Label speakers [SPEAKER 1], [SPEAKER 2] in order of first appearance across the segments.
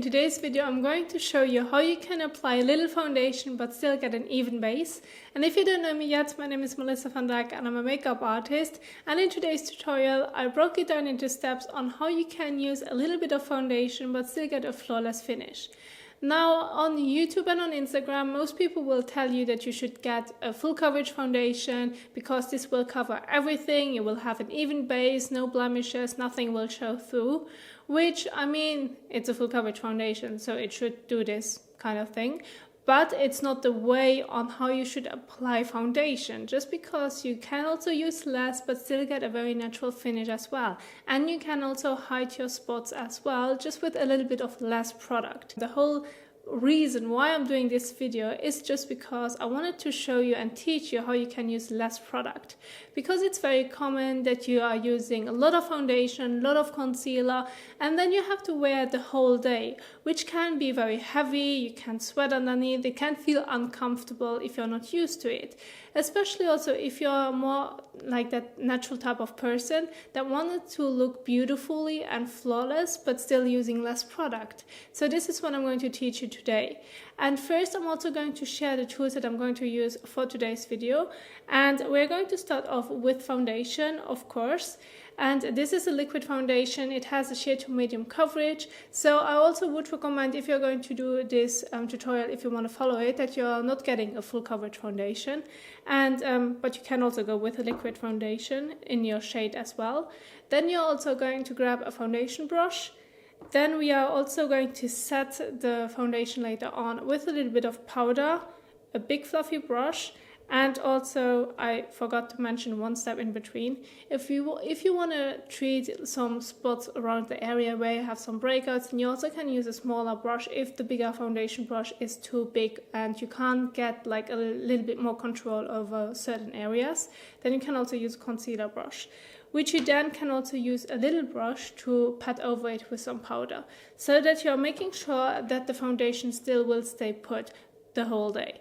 [SPEAKER 1] today's video I'm going to show you how you can apply a little foundation but still get an even base. And if you don't know me yet, my name is Melissa van Dijk and I'm a makeup artist, and in today's tutorial I broke it down into steps on how you can use a little bit of foundation but still get a flawless finish. Now on YouTube and on Instagram, most people will tell you that you should get a full coverage foundation because this will cover everything. You will have an even base, no blemishes, nothing will show through, which, I mean, it's a full coverage foundation, so it should do this kind of thing. But it's not the way on how you should apply foundation, just because you can also use less but still get a very natural finish as well. And you can also hide your spots as well, just with a little bit of less product. The whole reason why I'm doing this video is just because I wanted to show you and teach you how you can use less product, because it's very common that you are using a lot of foundation, a lot of concealer, and then you have to wear it the whole day, which can be very heavy. You can sweat underneath, it can feel uncomfortable if you're not used to it, especially also if you're more like that natural type of person that wanted to look beautifully and flawless but still using less product. So this is what I'm going to teach you today. And first I'm also going to share the tools that I'm going to use for today's video, and we're going to start off with foundation, of course. And this is a liquid foundation. It has a shade to medium coverage, so I also would recommend, if you're going to do this tutorial, if you want to follow it, that you're not getting a full coverage foundation, and but you can also go with a liquid foundation in your shade as well. Then you're also going to grab a foundation brush. Then we are also going to set the foundation later on with a little bit of powder, a big fluffy brush, and also I forgot to mention one step in between. If you want to treat some spots around the area where you have some breakouts, then you also can use a smaller brush if the bigger foundation brush is too big and you can't get like a little bit more control over certain areas. Then you can also use a concealer brush, which you then can also use a little brush to pat over it with some powder, so that you're making sure that the foundation still will stay put the whole day.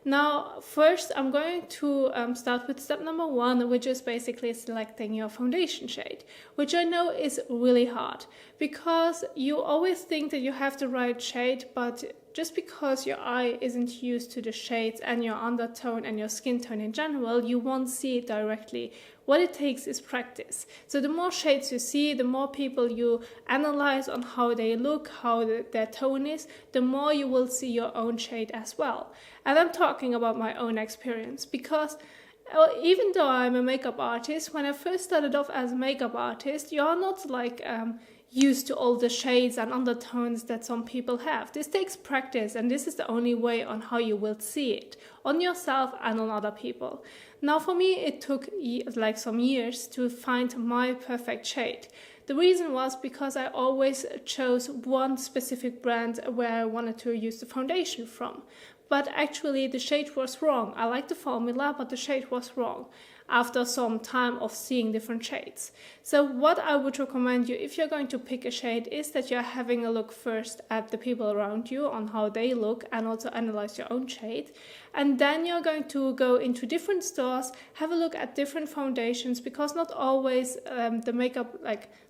[SPEAKER 1] Now, first I'm going to start with step number one, which is basically selecting your foundation shade, which I know is really hard, because you always think that you have the right shade, but just because your eye isn't used to the shades and your undertone and your skin tone in general, you won't see it directly. What it takes is practice. So the more shades you see, the more people you analyze on how they look, how their tone is, the more you will see your own shade as well. And I'm talking about my own experience, because even though I'm a makeup artist, when I first started off as a makeup artist, you're not like used to all the shades and undertones that some people have. This takes practice, and this is the only way on how you will see it on yourself and on other people. Now for me it took like some years to find my perfect shade. The reason was because I always chose one specific brand where I wanted to use the foundation from, but actually the shade was wrong. I liked the formula, but the shade was wrong after some time of seeing different shades. So what I would recommend you, if you're going to pick a shade, is that you're having a look first at the people around you on how they look, and also analyze your own shade. And then you're going to go into different stores, have a look at different foundations, because not always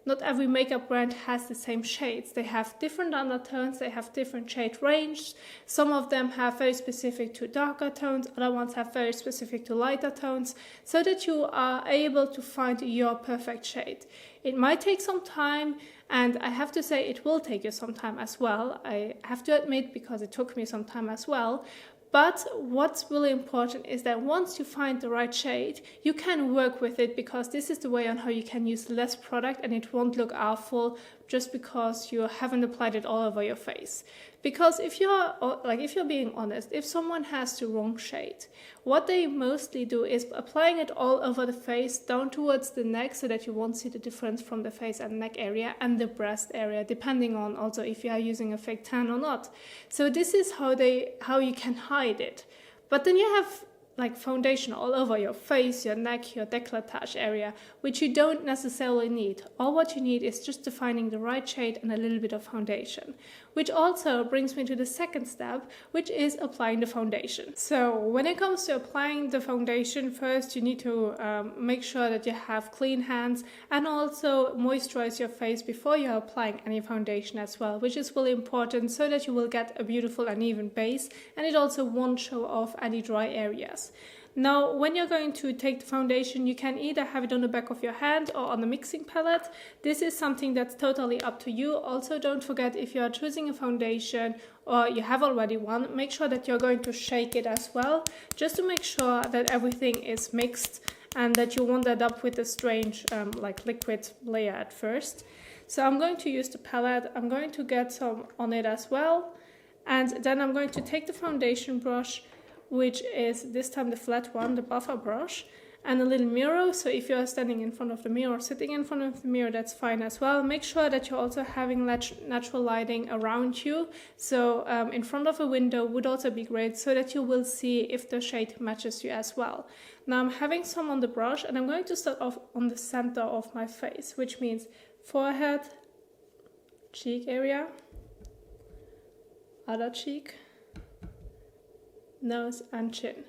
[SPEAKER 1] not every makeup brand has the same shades. They have different undertones, they have different shade range. Some of them have very specific to darker tones, other ones have very specific to lighter tones, so that you are able to find your perfect shade. It might take some time, and I have to say it will take you some time as well. I have to admit, because it took me some time as well. But what's really important is that once you find the right shade, you can work with it, because this is the way on how you can use less product and it won't look awful just because you haven't applied it all over your face. Because if you're being honest, if someone has the wrong shade, what they mostly do is applying it all over the face, down towards the neck, so that you won't see the difference from the face and neck area and the breast area, depending on also if you are using a fake tan or not. So this is how you can hide it. But then you have like foundation all over your face, your neck, your décolletage area, which you don't necessarily need. All what you need is just defining the right shade and a little bit of foundation, which also brings me to the second step, which is applying the foundation. So when it comes to applying the foundation, first you need to make sure that you have clean hands and also moisturize your face before you're applying any foundation as well, which is really important so that you will get a beautiful and even base, and it also won't show off any dry areas. Now, when you're going to take the foundation, you can either have it on the back of your hand or on the mixing palette. This is something that's totally up to you. Also, don't forget, if you are choosing a foundation or you have already one, make sure that you're going to shake it as well, just to make sure that everything is mixed and that you won't end up with a strange like liquid layer at first. So I'm going to use the palette. I'm going to get some on it as well. And then I'm going to take the foundation brush, which is this time the flat one, the buffer brush, and a little mirror. So if you're standing in front of the mirror or sitting in front of the mirror, that's fine as well. Make sure that you're also having natural lighting around you. So in front of a window would also be great, so that you will see if the shade matches you as well. Now I'm having some on the brush, and I'm going to start off on the center of my face, which means forehead, cheek area, other cheek, nose and chin.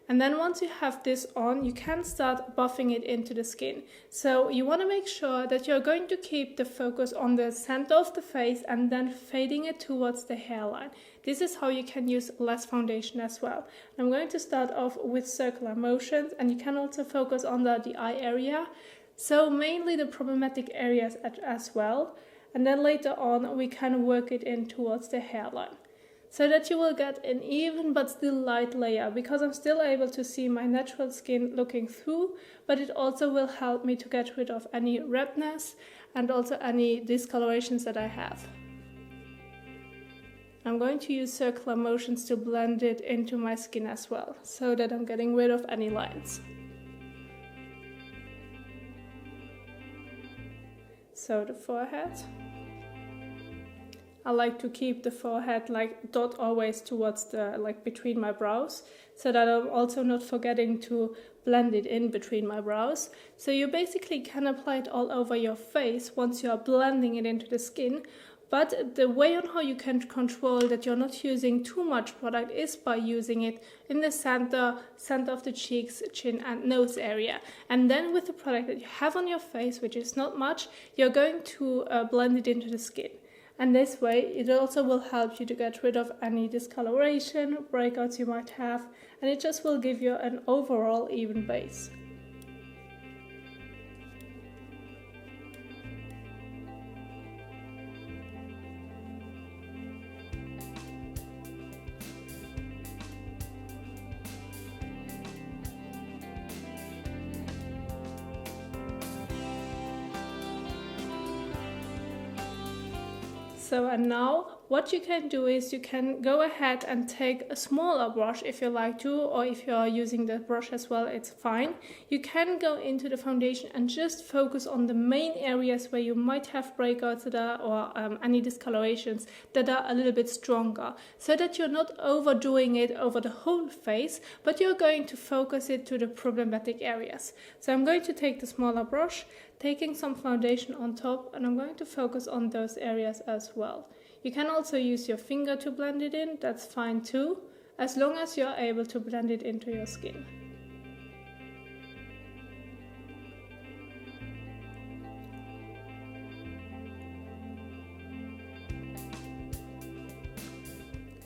[SPEAKER 1] And then once you have this on, you can start buffing it into the skin. So you want to make sure that you're going to keep the focus on the center of the face and then fading it towards the hairline. This is how you can use less foundation as well. I'm going to start off with circular motions, and you can also focus on the eye area. So mainly the problematic areas as well. And then later on, we can work it in towards the hairline, so that you will get an even but still light layer, because I'm still able to see my natural skin looking through, but it also will help me to get rid of any redness and also any discolorations that I have. I'm going to use circular motions to blend it into my skin as well, so that I'm getting rid of any lines. So the forehead. I like to keep the forehead like dot always towards the, like between my brows, so that I'm also not forgetting to blend it in between my brows. So you basically can apply it all over your face once you are blending it into the skin. But the way on how you can control that you're not using too much product is by using it in the center of the cheeks, chin and nose area. And then with the product that you have on your face, which is not much, you're going to blend it into the skin. And this way, it also will help you to get rid of any discoloration, breakouts you might have, and it just will give you an overall even base. So and now what you can do is you can go ahead and take a smaller brush if you like to, or if you are using the brush as well, it's fine. You can go into the foundation and just focus on the main areas where you might have breakouts that are, or any discolorations that are a little bit stronger, so that you're not overdoing it over the whole face, but you're going to focus it to the problematic areas. So I'm going to take the smaller brush, taking some foundation on top, and I'm going to focus on those areas as well. You can also use your finger to blend it in, that's fine too, as long as you're able to blend it into your skin.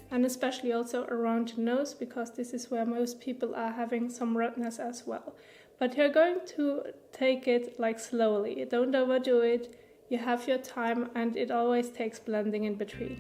[SPEAKER 1] And especially also around the nose, because this is where most people are having some redness as well. But you're going to take it like slowly, don't overdo it, you have your time, and it always takes blending in between.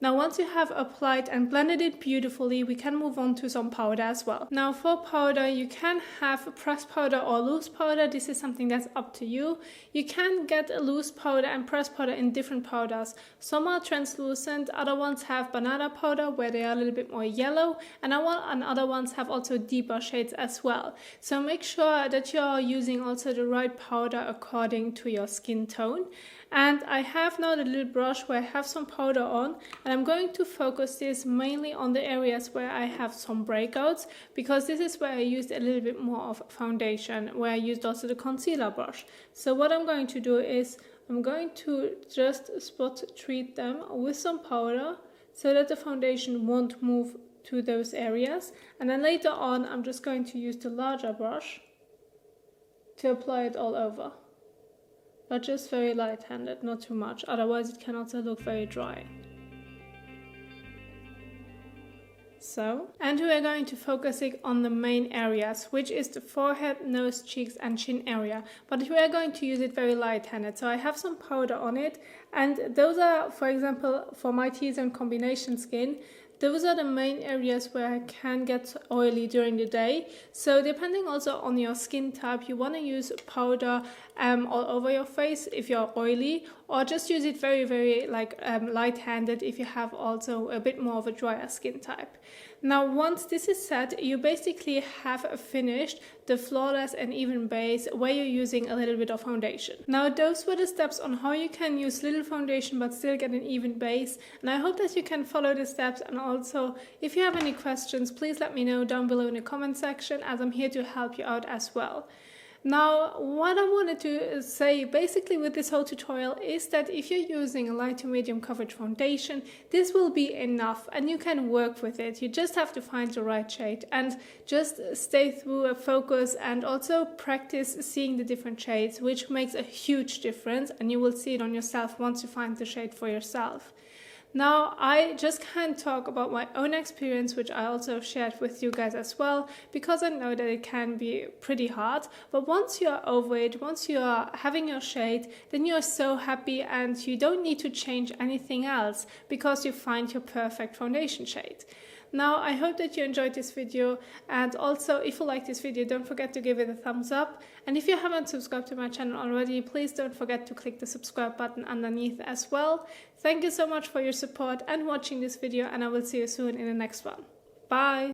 [SPEAKER 1] Now once you have applied and blended it beautifully, we can move on to some powder as well. Now for powder, you can have pressed powder or loose powder. This is something that's up to you. You can get a loose powder and pressed powder in different powders. Some are translucent, other ones have banana powder where they are a little bit more yellow, and other ones have also deeper shades as well. So make sure that you're using also the right powder according to your skin tone. And I have now the little brush where I have some powder on, and I'm going to focus this mainly on the areas where I have some breakouts, because this is where I used a little bit more of foundation, where I used also the concealer brush. So what I'm going to do is I'm going to just spot treat them with some powder so that the foundation won't move to those areas, and then later on I'm just going to use the larger brush to apply it all over. But just very light-handed, not too much, otherwise it can also look very dry. So, and we are going to focus on the main areas, which is the forehead, nose, cheeks and chin area. But we are going to use it very light-handed. So I have some powder on it, and those are, for example, for my T-zone combination skin, those are the main areas where I can get oily during the day. So depending also on your skin type, you want to use powder all over your face if you're oily, or just use it very, very light-handed if you have also a bit more of a drier skin type. Now once this is set, you basically have finished the flawless and even base where you're using a little bit of foundation. Now those were the steps on how you can use little foundation but still get an even base, and I hope that you can follow the steps. And also if you have any questions, please let me know down below in the comment section, as I'm here to help you out as well. Now, what I wanted to say basically with this whole tutorial is that if you're using a light to medium coverage foundation, this will be enough and you can work with it. You just have to find the right shade and just stay through a focus, and also practice seeing the different shades, which makes a huge difference, and you will see it on yourself once you find the shade for yourself. Now, I just can't talk about my own experience, which I also shared with you guys as well, because I know that it can be pretty hard. But once you're over it, once you're having your shade, then you're so happy and you don't need to change anything else because you find your perfect foundation shade. Now, I hope that you enjoyed this video, and also if you like this video, don't forget to give it a thumbs up. And if you haven't subscribed to my channel already, please don't forget to click the subscribe button underneath as well. Thank you so much for your support and watching this video, and I will see you soon in the next one. Bye!